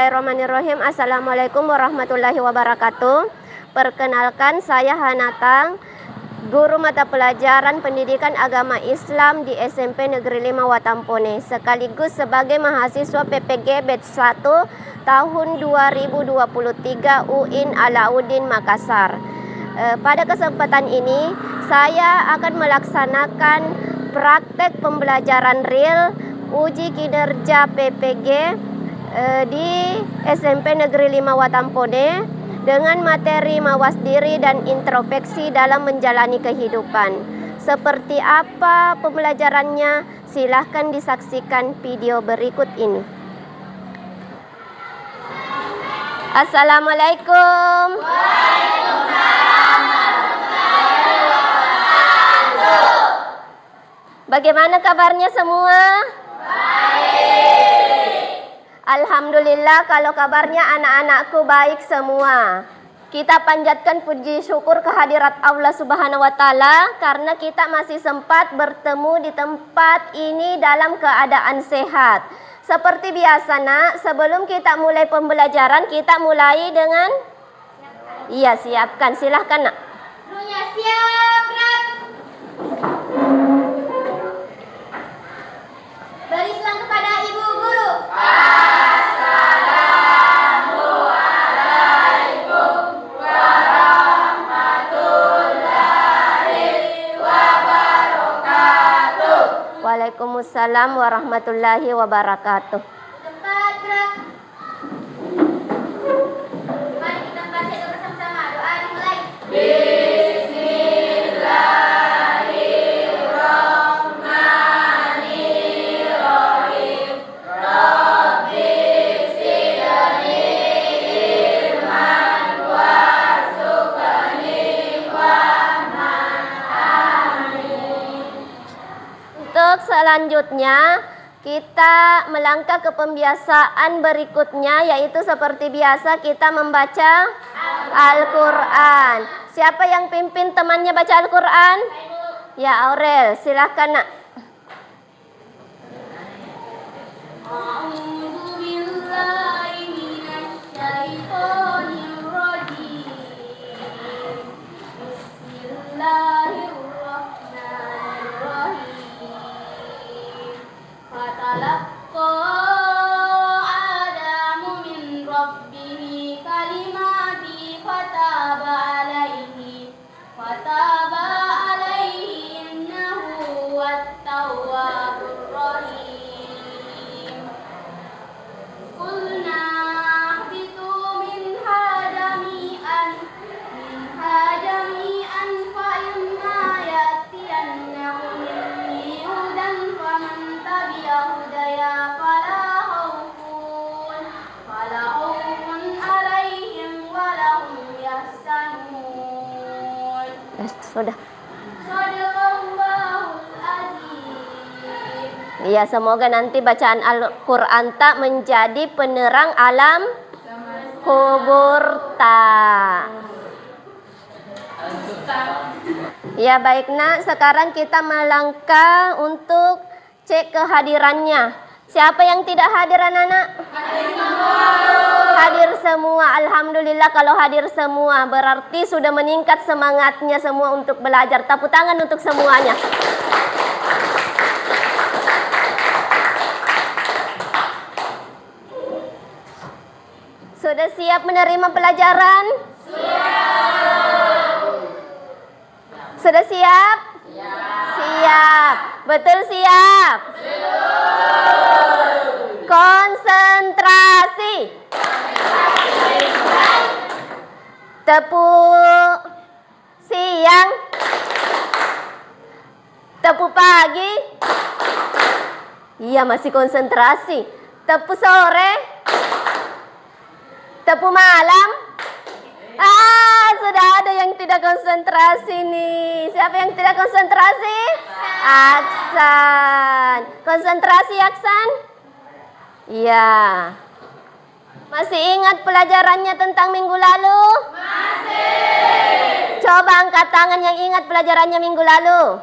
Bismillahirrahmanirrahim. Assalamualaikum warahmatullahi wabarakatuh. Perkenalkan, saya Hanatang, guru mata pelajaran pendidikan agama Islam di SMP Negeri 5 Watampone, sekaligus sebagai mahasiswa PPG Batch 1 tahun 2023 UIN Alauddin Makassar. Pada kesempatan ini saya akan melaksanakan praktek pembelajaran real uji kinerja PPG di SMP Negeri 5 Watampone dengan materi mawas diri dan introspeksi dalam menjalani kehidupan. Seperti apa pembelajarannya? Silahkan disaksikan video berikut ini. Assalamualaikum. Waalaikumsalam warahmatullahi wabarakatuh. Bagaimana kabarnya semua? Baik. Alhamdulillah kalau kabarnya anak-anakku baik semua. Kita panjatkan puji syukur kehadirat Allah Subhanahu wa Ta'ala karena kita masih sempat bertemu di tempat ini dalam keadaan sehat. Seperti biasa nak, sebelum kita mulai pembelajaran kita mulai dengan siapkan. Silahkan nak. Siap, nak. Beri salam kepada Ibu Guru. Assalamualaikum warahmatullahi wabarakatuh. Waalaikumsalam warahmatullahi wabarakatuh. Tempat gerak. Mari kita baca doa bersama-sama. Doa dimulai. Selanjutnya kita melangkah ke pembiasaan berikutnya, yaitu seperti biasa kita membaca Al-Quran. Siapa yang pimpin temannya baca Al-Quran? Ya, Aurel, silahkan nak. Fatalaqa Adamu min Rabbih kalimati fataba alaihi innahu wat-tawwabur rahim. Qulna ihbitu minha jami'an fa imma ya'tiyannakum minni hudan faman tabi'a hudaya fala khawfun alaihim wa lahum yahzanun. Sudah. Shadaqallahul azim. Ya, semoga nanti bacaan Al-Quran tak menjadi penerang alam kubur tak. Ya baik nak, sekarang kita melangkah untuk cek kehadirannya. Siapa yang tidak hadir anak-anak? Hadir semua. Alhamdulillah kalau hadir semua, berarti sudah meningkat semangatnya semua untuk belajar. Tepuk tangan untuk semuanya. Sudah siap menerima pelajaran? Sudah siap? Siap. Betul siap? Konsentrasi. Tepuk siang. Tepuk pagi. Iya, masih konsentrasi. Tepuk sore. Tepuk malam. Sudah ada yang tidak konsentrasi nih. Siapa yang tidak konsentrasi? Aksan. Konsentrasi Aksan? Iya. Masih ingat pelajarannya tentang minggu lalu? Masih. Coba angkat tangan yang ingat pelajarannya minggu lalu.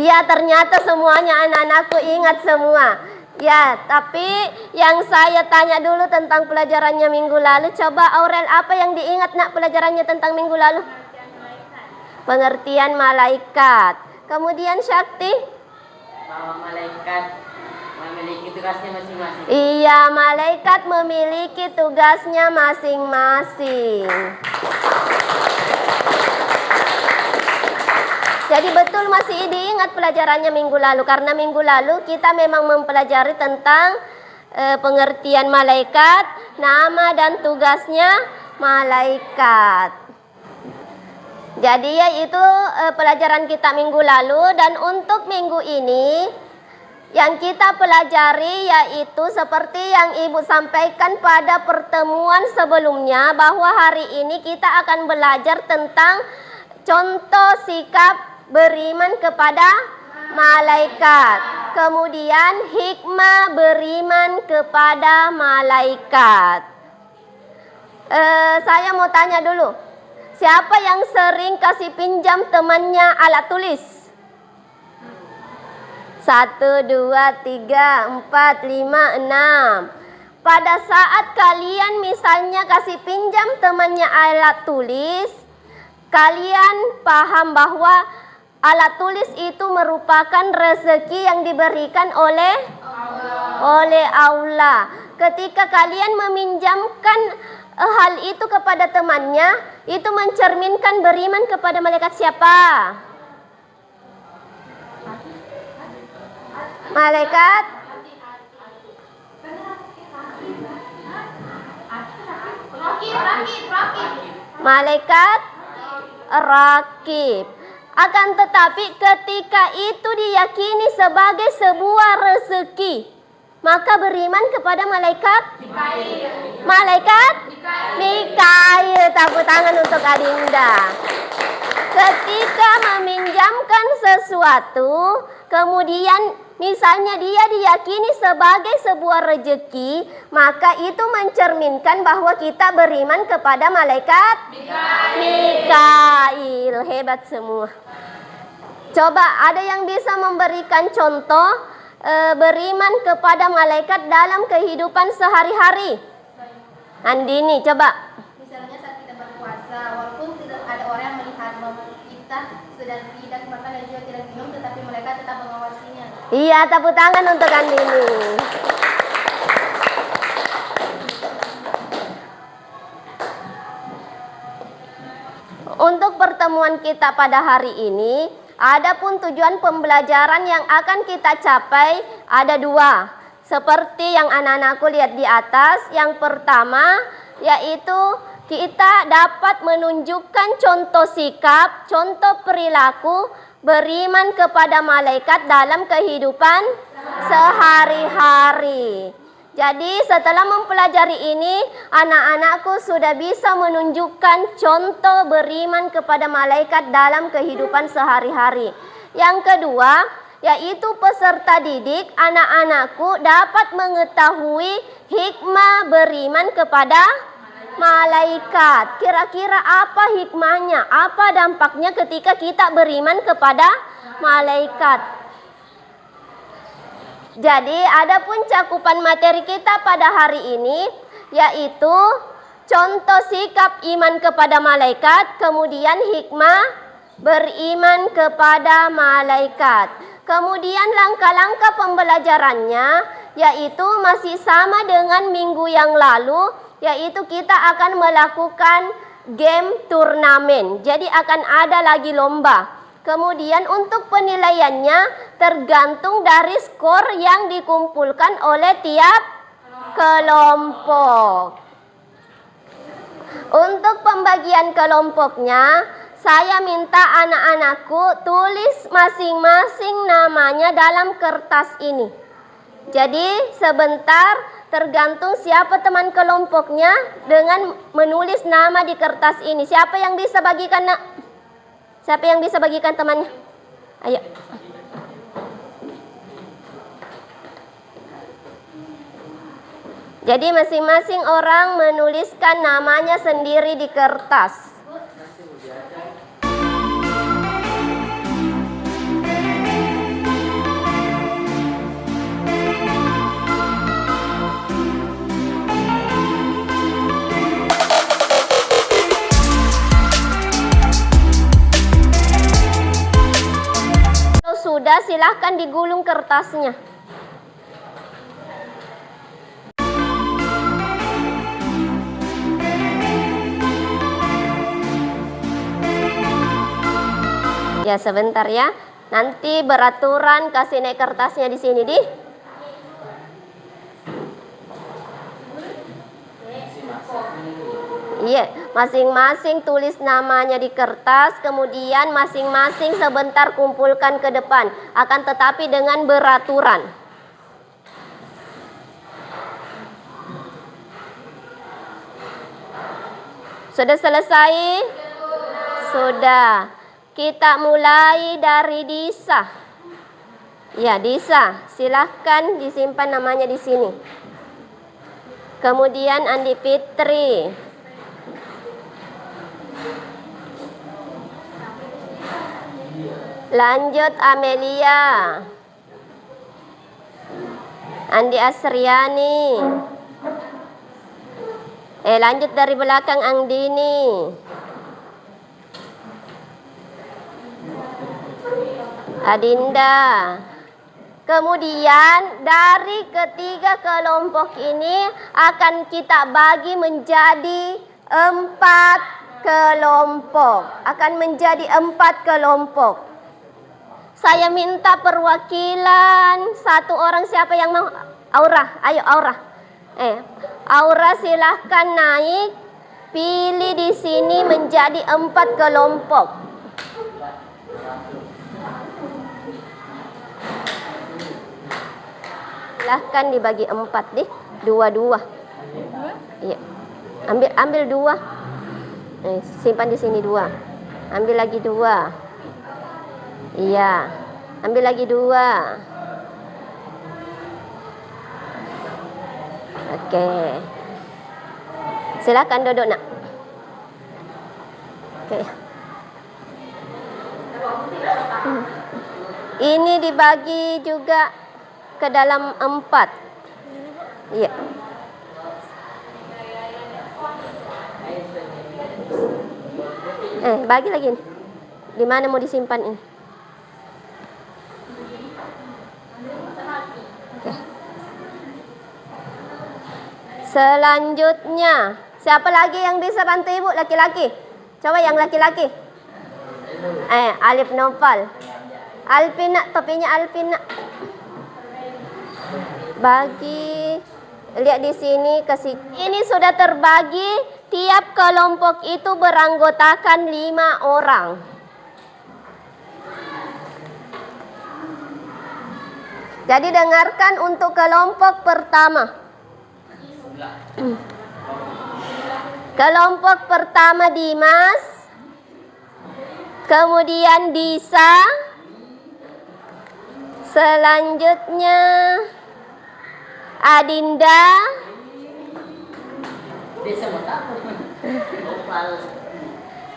Iya, ternyata semuanya anak-anakku ingat semua. Ya, tapi yang saya tanya dulu tentang pelajarannya minggu lalu. Coba Aurel, apa yang diingat nak pelajarannya tentang minggu lalu? Pengertian malaikat. Kemudian Syakti? Bahwa malaikat memiliki tugasnya masing-masing. Iya, malaikat memiliki tugasnya masing-masing. Jadi betul masih diingat pelajarannya minggu lalu, karena minggu lalu kita memang mempelajari tentang pengertian malaikat, nama dan tugasnya malaikat. Jadi yaitu pelajaran kita minggu lalu, dan untuk minggu ini yang kita pelajari yaitu seperti yang Ibu sampaikan pada pertemuan sebelumnya, bahwa hari ini kita akan belajar tentang contoh sikap beriman kepada malaikat. Kemudian hikmah beriman kepada malaikat. Saya mau tanya dulu, siapa yang sering kasih pinjam temannya alat tulis? 1, 2, 3, 4, 5, 6. Pada saat kalian misalnya kasih pinjam temannya alat tulis, kalian paham bahwa alat tulis itu merupakan rezeki yang diberikan oleh Allah. Ketika kalian meminjamkan hal itu kepada temannya, itu mencerminkan beriman kepada malaikat siapa? Malaikat malaikat Rakib. Akan tetapi ketika itu diyakini sebagai sebuah rezeki, maka beriman kepada malaikat Mikail. Tepuk tangan untuk Adinda. Ketika meminjamkan sesuatu, kemudian misalnya dia diyakini sebagai sebuah rezeki, maka itu mencerminkan bahwa kita beriman kepada malaikat Mikail. Hebat semua. Coba ada yang bisa memberikan contoh beriman kepada malaikat dalam kehidupan sehari-hari? Andini, coba. Misalnya saat kita berpuasa, walaupun tidak ada orang yang melihat bahwa kita sedang tidak makan dan juga tidak minum, tetapi mereka tetap mengawasinya. Iya, tepuk tangan untuk Andini. Untuk pertemuan kita pada hari ini, adapun tujuan pembelajaran yang akan kita capai ada 2. Seperti yang anak-anakku lihat di atas. Yang pertama yaitu kita dapat menunjukkan contoh sikap, contoh perilaku beriman kepada malaikat dalam kehidupan sehari-hari. Jadi setelah mempelajari ini, anak-anakku sudah bisa menunjukkan contoh beriman kepada malaikat dalam kehidupan sehari-hari. Yang kedua, yaitu peserta didik, anak-anakku dapat mengetahui hikmah beriman kepada malaikat. Kira-kira apa hikmahnya? Apa dampaknya ketika kita beriman kepada malaikat? Jadi, adapun cakupan materi kita pada hari ini yaitu contoh sikap iman kepada malaikat, kemudian hikmah beriman kepada malaikat. Kemudian langkah-langkah pembelajarannya yaitu masih sama dengan minggu yang lalu, yaitu kita akan melakukan game turnamen. Jadi akan ada lagi lomba. Kemudian untuk penilaiannya tergantung dari skor yang dikumpulkan oleh tiap kelompok. Untuk pembagian kelompoknya, saya minta anak-anakku tulis masing-masing namanya dalam kertas ini. Jadi sebentar, tergantung siapa teman kelompoknya dengan menulis nama di kertas ini. Siapa yang bisa bagikan, nak? Siapa yang bisa bagikan temannya? Ayo. Jadi masing-masing orang menuliskan namanya sendiri di kertas. sudah, silahkan digulung kertasnya. Ya sebentar ya. Nanti beraturan kasih naik kertasnya di sini di. Iya, masing-masing tulis namanya di kertas, kemudian masing-masing sebentar kumpulkan ke depan. Akan tetapi dengan beraturan. Sudah selesai? Sudah. Kita mulai dari Disa. Ya, Disa, silahkan disimpan namanya di sini. Kemudian Andi Fitri. Lanjut Amelia. Andi Asriani. Lanjut dari belakang Angdini. Adinda. Kemudian dari ketiga kelompok ini akan kita bagi menjadi 4 kelompok. Akan menjadi 4 kelompok. Saya minta perwakilan satu orang, siapa yang mau? Aura, ayo Aura. Aura silahkan naik. Pilih di sini menjadi 4 kelompok. Silahkan dibagi 4 deh, 2-2. Iya. Ambil 2. Simpan di sini 2. Ambil lagi 2. Iya. Ambil lagi 2. Oke. Silakan duduk nak. Oke. Ini dibagi juga ke dalam 4. Iya. Bagi lagi. Di mana mau disimpan ini? Oke. Selanjutnya, siapa lagi yang bisa bantu ibu? Laki-laki. Coba yang laki-laki. Alif Nopal. Alpin nak, topinya Alpin nak. Bagi, lihat di sini ke sini. Ini sudah terbagi. Tiap kelompok itu beranggotakan 5 orang. Jadi dengarkan untuk kelompok pertama. Kelompok pertama Dimas, kemudian Disa, selanjutnya Adinda,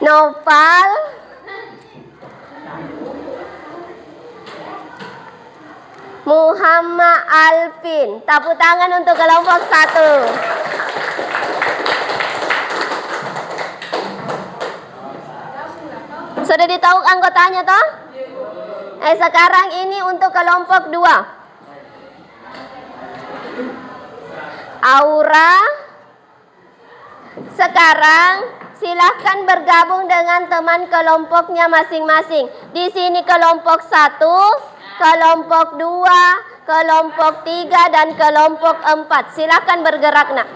Nopal, Muhammad Alvin. Tepuk tangan untuk kelompok 1. Sudah ditahu anggotanya toh? Sekarang ini untuk kelompok 2. Aura. Sekarang silahkan bergabung dengan teman kelompoknya masing-masing. Di sini kelompok 1, kelompok 2, kelompok 3, dan kelompok 4. Silahkan bergerak nak.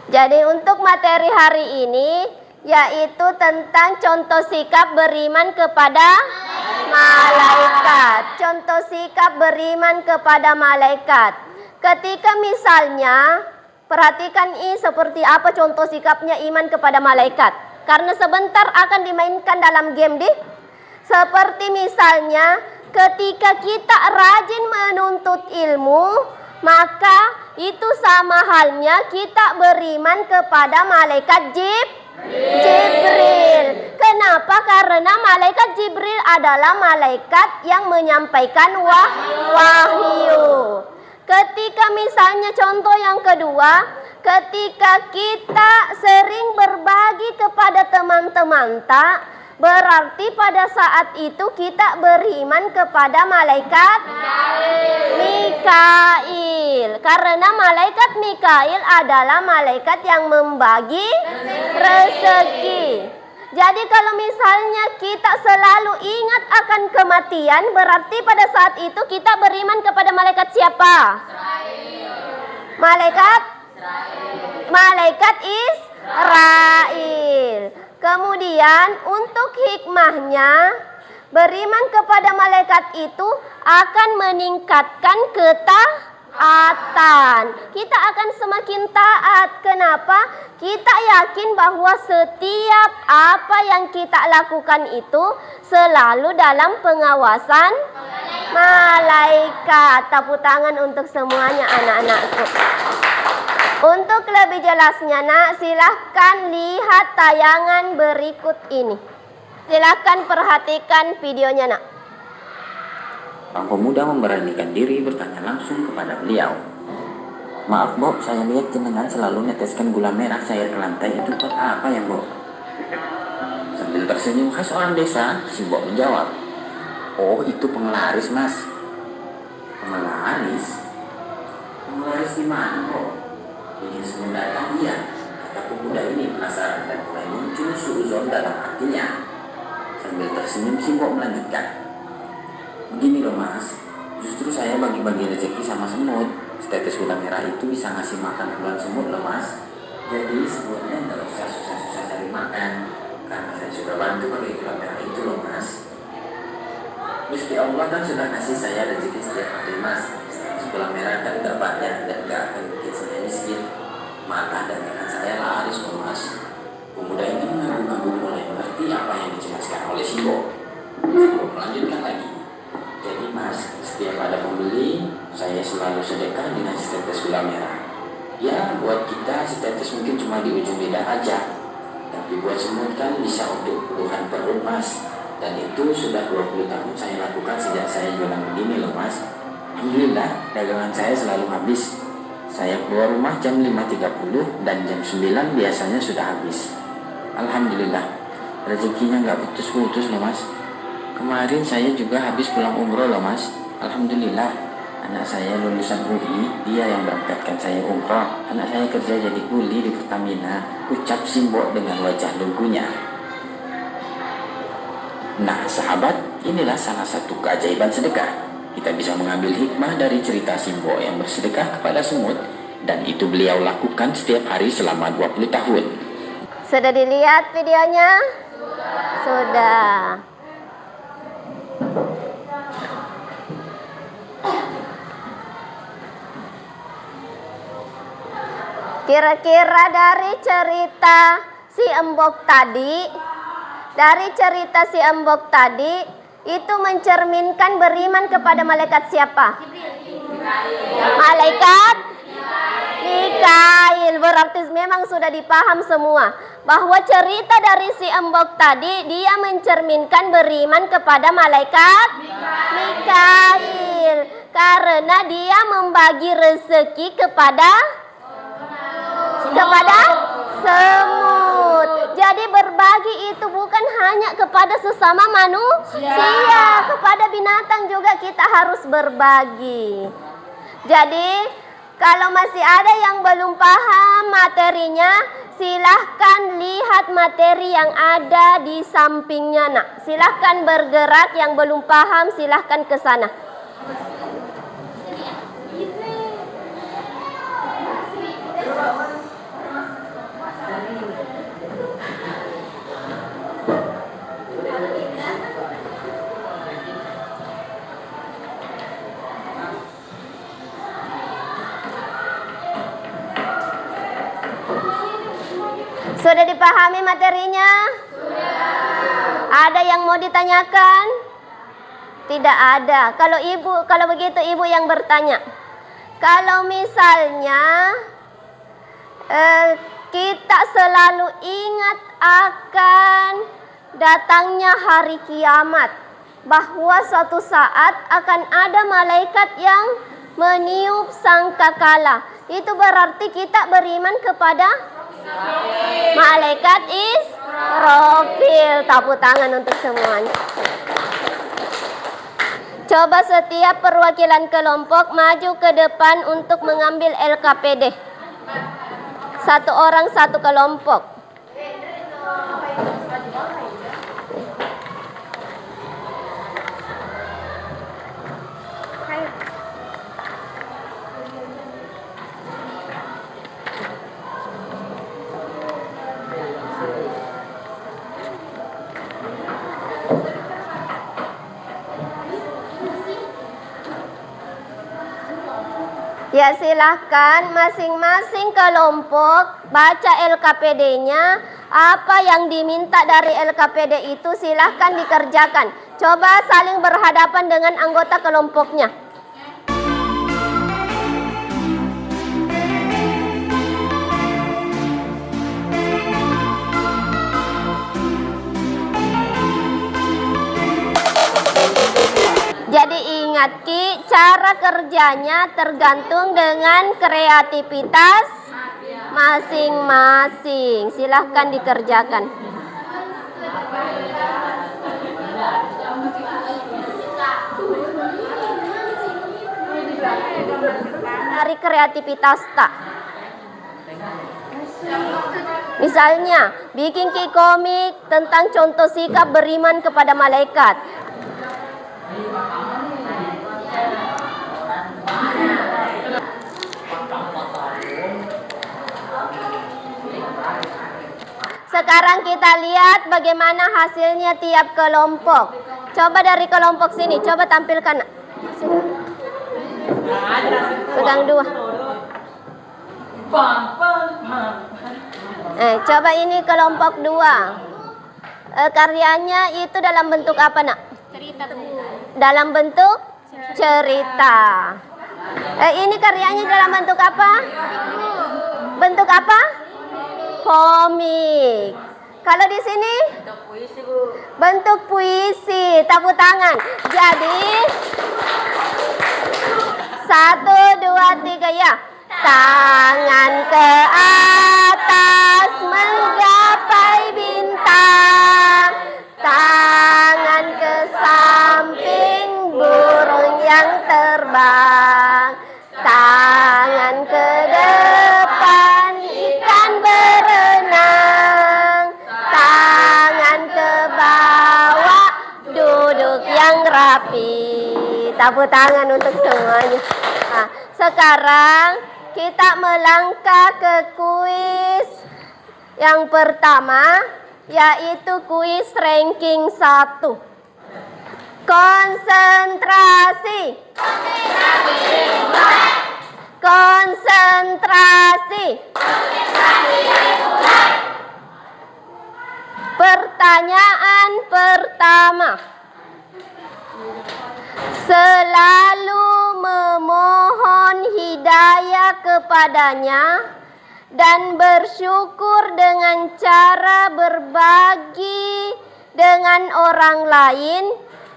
Jadi untuk materi hari ini yaitu tentang contoh sikap beriman kepada malaikat. Contoh sikap beriman kepada malaikat. Ketika misalnya, perhatikan ini seperti apa contoh sikapnya iman kepada malaikat. Karena sebentar akan dimainkan dalam game di. Seperti misalnya ketika kita rajin menuntut ilmu, maka itu sama halnya kita beriman kepada malaikat Jibril. Kenapa? Karena malaikat Jibril adalah malaikat yang menyampaikan wahyu. Ketika misalnya contoh yang kedua, ketika kita sering berbagi kepada teman-teman tak, berarti pada saat itu kita beriman kepada malaikat Mikail. Karena malaikat Mikail adalah malaikat yang membagi rezeki. Jadi kalau misalnya kita selalu ingat akan kematian, berarti pada saat itu kita beriman kepada malaikat siapa? Malaikat Israel. Kemudian untuk hikmahnya, beriman kepada malaikat itu akan meningkatkan ketaatan. Kita akan semakin taat. Kenapa? Kita yakin bahwa setiap apa yang kita lakukan itu selalu dalam pengawasan malaikat. Tepuk tangan untuk semuanya anak-anakku. Untuk lebih jelasnya nak, silahkan lihat tayangan berikut ini. Silahkan perhatikan videonya nak. Sang pemuda memberanikan diri bertanya langsung kepada beliau. Maaf Bo, saya lihat jenengan selalu neteskan gula merah cair ke lantai, itu buat apa ya Bo? Sambil tersenyum khas orang desa, si Bo menjawab. Oh itu penglaris mas. Penglaris? Penglaris di mana Bo? Ini sebelum datang iya, kata pemuda ini penasaran dan mulai muncul suuzon dalam hatinya. Sambil tersenyum si Bo melanjutkan. Begini loh mas, justru saya bagi-bagi rezeki sama semut. Setetes gula merah itu bisa ngasih makan puluhan semut loh mas. Jadi semutnya nggak usah susah-susah cari makan, karena saya sudah bantu pakai gula merah itu loh mas. Gusti Allah kan sudah kasih saya rezeki setiap hari mas. Gula merah kan nggak banyak dan nggak akan bikin saya miskin. Mata dan tangan saya laris loh mas. Pemuda ini mengangguk-angguk mulai mengerti apa yang dijelaskan oleh si Bo. Melanjutkan lagi. Jadi mas, setiap ada pembeli, saya selalu sedekah dengan setetes gula merah. Ya, buat kita setetes mungkin cuma di ujung lidah aja. Tapi buat semut kan bisa untuk puluhan perut mas. Dan itu sudah 20 tahun saya lakukan sejak saya jualan begini loh mas. Alhamdulillah, dagangan saya selalu habis. Saya keluar rumah jam 5.30 dan jam 9 biasanya sudah habis. Alhamdulillah, rezekinya nggak putus-putus loh mas. Kemarin saya juga habis pulang umroh loh mas. Alhamdulillah, anak saya lulusan UI, dia yang berangkatkan saya umroh. Anak saya kerja jadi kuli di Pertamina. Ucap Simbo dengan wajah lugunya. Nah sahabat, inilah salah satu keajaiban sedekah. Kita bisa mengambil hikmah dari cerita Simbo yang bersedekah kepada semut. Dan itu beliau lakukan setiap hari selama 20 tahun. Sudah dilihat videonya? Sudah. Kira-kira dari cerita si embok tadi, itu mencerminkan beriman kepada malaikat siapa? Malaikat Mikail. Berarti memang sudah dipaham semua bahwa cerita dari si embok tadi dia mencerminkan beriman kepada malaikat Mikail karena dia membagi rezeki kepada semut. Jadi berbagi itu bukan hanya kepada sesama manusia, kepada binatang juga kita harus berbagi. Jadi kalau masih ada yang belum paham materinya, silahkan lihat materi yang ada di sampingnya nak. Silahkan bergerak, yang belum paham silahkan ke sana. Sudah dipahami materinya? Sudah. Ada yang mau ditanyakan? Tidak ada. Kalau begitu ibu yang bertanya. Kalau misalnya kita selalu ingat akan datangnya hari kiamat, bahwa suatu saat akan ada malaikat yang meniup sangkakala. Itu berarti kita beriman kepada malaikat Israfil. Tepuk tangan untuk semuanya. Coba setiap perwakilan kelompok maju ke depan untuk mengambil LKPD. Satu orang satu kelompok. Ya silahkan masing-masing kelompok baca LKPD-nya. Apa yang diminta dari LKPD itu silahkan dikerjakan. Coba saling berhadapan dengan anggota kelompoknya. Jadi ingat Ki, cara kerjanya tergantung dengan kreativitas masing-masing. Silahkan dikerjakan. Dari kreativitas tak. Misalnya, bikin Ki komik tentang contoh sikap beriman kepada malaikat. Sekarang kita lihat bagaimana hasilnya tiap kelompok. Coba dari kelompok sini, coba tampilkan. Sini. Pegang dua. Coba ini kelompok dua. Karyanya itu dalam bentuk apa, Nak? Cerita. Dalam bentuk cerita. Ini karyanya dalam bentuk apa? Bentuk apa? Komik. Kalau di sini? Bentuk puisi, Bu. Bentuk puisi. Tepuk tangan. Jadi 1, 2, 3 ya. Tangan ke atas menggapai bintang. Tangan ke samping burung yang terbang. Tangan ke depan ikan berenang. Tangan ke bawah duduk yang rapi. Tepuk tangan untuk semuanya. Nah, sekarang kita melangkah ke kuis yang pertama, yaitu kuis ranking 1. Konsentrasi. Konsentrasi. Pertanyaan pertama. Selalu memohon hidayah kepadanya dan bersyukur dengan cara berbagi dengan orang lain.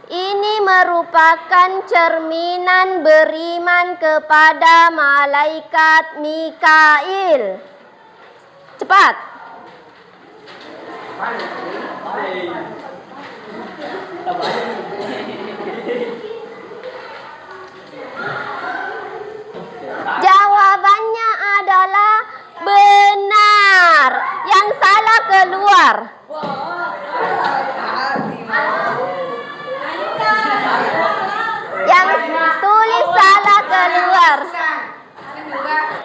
Ini merupakan cerminan beriman kepada malaikat Mikail. Cepat. Jawabannya adalah benar. Yang salah keluar. Yang tulis salah keluar.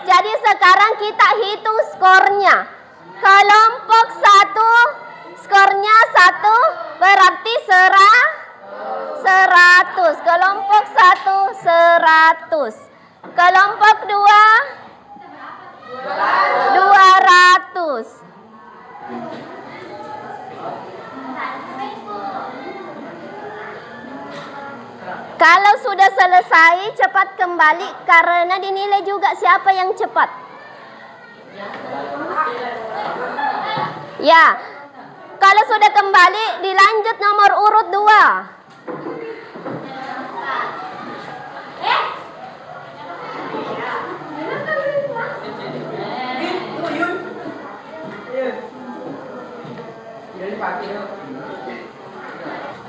Jadi sekarang kita hitung skornya. Kelompok 1 skornya 1 berarti 100. Kelompok 1 100. Kelompok 2 200. Kalau sudah selesai, cepat kembali karena dinilai juga siapa yang cepat. Ya, kalau sudah kembali, dilanjut nomor urut 2.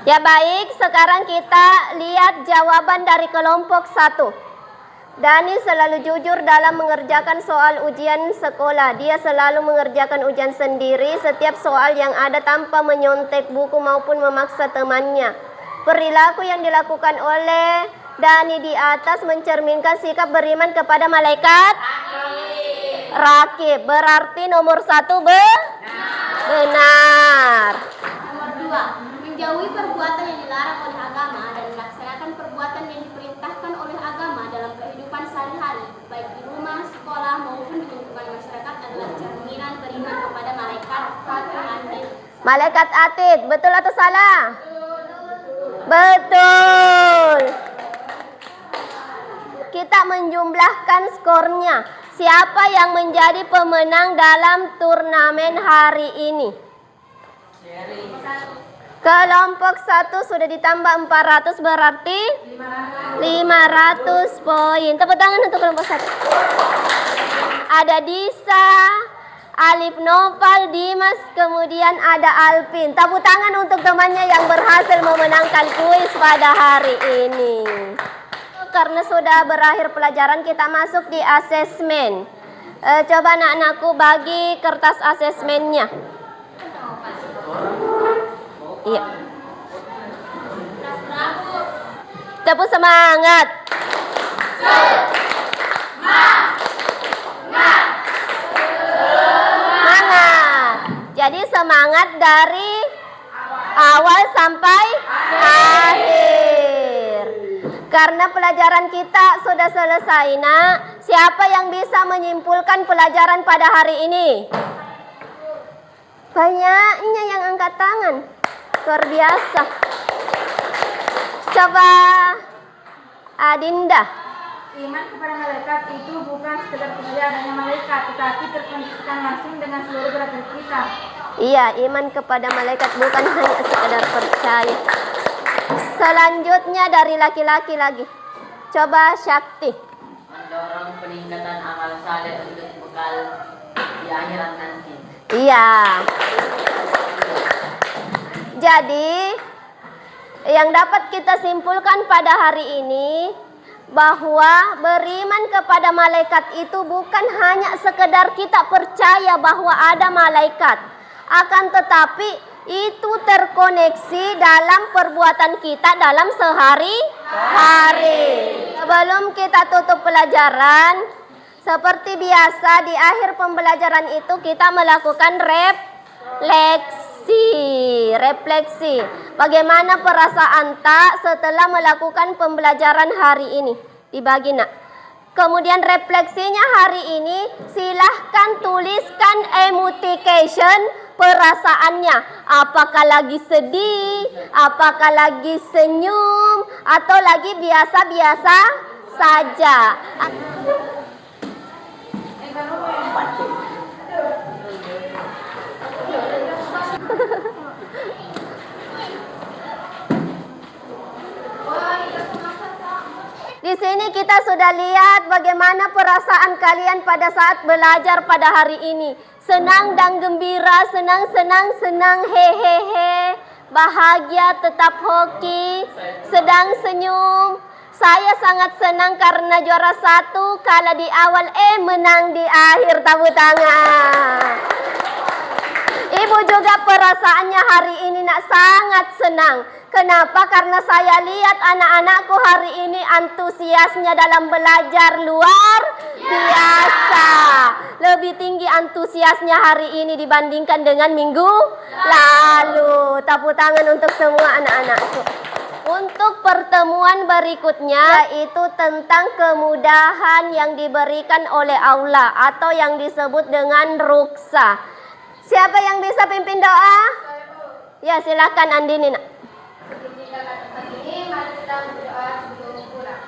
Ya baik, sekarang kita lihat jawaban dari kelompok 1. Dani selalu jujur dalam mengerjakan soal ujian sekolah. Dia selalu mengerjakan ujian sendiri setiap soal yang ada tanpa menyontek buku maupun memaksa temannya. Perilaku yang dilakukan oleh Dani di atas mencerminkan sikap beriman kepada malaikat Rakib. Berarti nomor 1 benar. Nomor 2, menjauhi perbuatan yang dilarang oleh agama dan melaksanakan perbuatan yang diperintahkan oleh agama dalam kehidupan sehari-hari, baik di rumah, sekolah, maupun di lingkungan masyarakat adalah cerminan beriman kepada malaikat Atid. Malaikat Atid, betul atau salah? Betul. Kita menjumlahkan skornya. Siapa yang menjadi pemenang dalam turnamen hari ini? Kelompok 1 sudah ditambah 400 berarti 500 poin. Tepuk tangan untuk kelompok 1. Ada Disa, Alif Noval, Dimas, kemudian ada Alvin. Tepuk tangan untuk temannya yang berhasil memenangkan kuis pada hari ini. Karena sudah berakhir pelajaran, kita masuk di asesmen. Coba anak-anakku bagi kertas asesmennya. Iya. Tepuk semangat. Semangat. Jadi semangat dari awal sampai akhir. Karena pelajaran kita sudah selesai, Nak. Siapa yang bisa menyimpulkan pelajaran pada hari ini? Banyaknya yang angkat tangan. Luar biasa. Coba Adinda. Iman kepada malaikat itu bukan sekedar percaya adanya malaikat, tetapi terkoneksikan langsung dengan seluruh gerakan kita. Iya, iman kepada malaikat bukan hanya sekedar percaya. Selanjutnya dari laki-laki lagi. Coba Syakti. Mendorong peningkatan amal saleh untuk bekal di akhirat nanti. Iya. Jadi, yang dapat kita simpulkan pada hari ini bahwa beriman kepada malaikat itu bukan hanya sekedar kita percaya bahwa ada malaikat, akan tetapi itu terkoneksi dalam perbuatan kita dalam sehari-hari. Sebelum kita tutup pelajaran, seperti biasa di akhir pembelajaran itu kita melakukan refleksi. Bagaimana perasaan tak setelah melakukan pembelajaran hari ini? Dibagi, Nak. Kemudian refleksinya hari ini silahkan tuliskan emoticon perasaannya. Apakah lagi sedih, apakah lagi senyum, atau lagi biasa-biasa saja. Di sini kita sudah lihat bagaimana perasaan kalian pada saat belajar pada hari ini. Senang dan gembira, senang, hehehe, bahagia, tetap hoki, sedang senyum. Saya sangat senang karena juara 1 kalah di awal, menang di akhir. Tepuk tangan. Ibu juga perasaannya hari ini nak sangat senang. Kenapa? Karena saya lihat anak-anakku hari ini antusiasnya dalam belajar luar biasa. Lebih tinggi antusiasnya hari ini dibandingkan dengan minggu lalu. Tepuk tangan untuk semua anak-anakku. Untuk pertemuan berikutnya yaitu tentang kemudahan yang diberikan oleh Allah atau yang disebut dengan ruksa. Siapa yang bisa pimpin doa? Ya, silakan Andini, Nak. Ini mari kita berdoa sebelum pulang.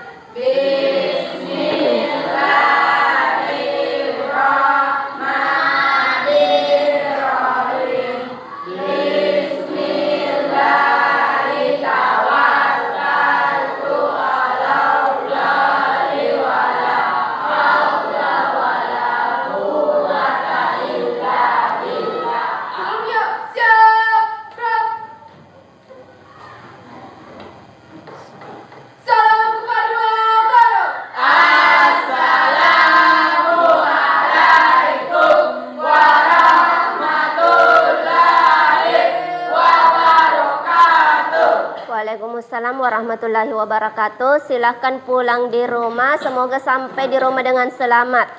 Waalaikumsalam warahmatullahi wabarakatuh. Silahkan pulang di rumah. Semoga sampai di rumah dengan selamat.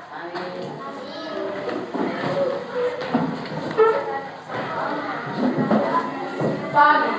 Amin.